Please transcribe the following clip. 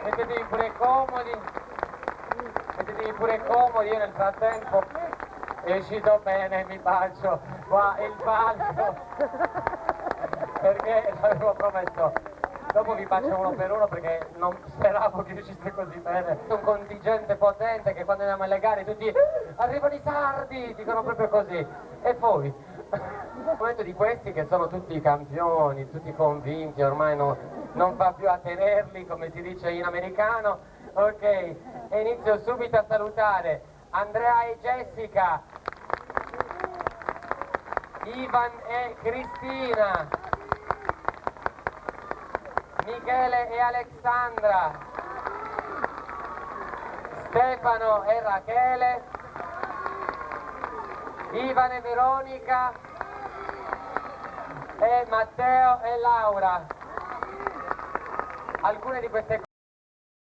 Mettetevi pure comodi, mettetevi pure comodi, io nel frattempo è uscito bene, mi bacio qua il palco, perché l'avevo promesso. Dopo vi bacio uno per uno perché non speravo che uscisse così bene. Un contingente potente che quando andiamo alle gare tutti arrivano i sardi, dicono proprio così. E poi, un momento di questi che sono tutti campioni, tutti convinti, ormai non fa più a tenerli, come si dice in americano. Ok, e inizio subito a salutare Andrea e Jessica, Ivan e Cristina, Michele e Alexandra, Stefano e Rachele, Ivan e Veronica e Matteo e Laura. Alcune di queste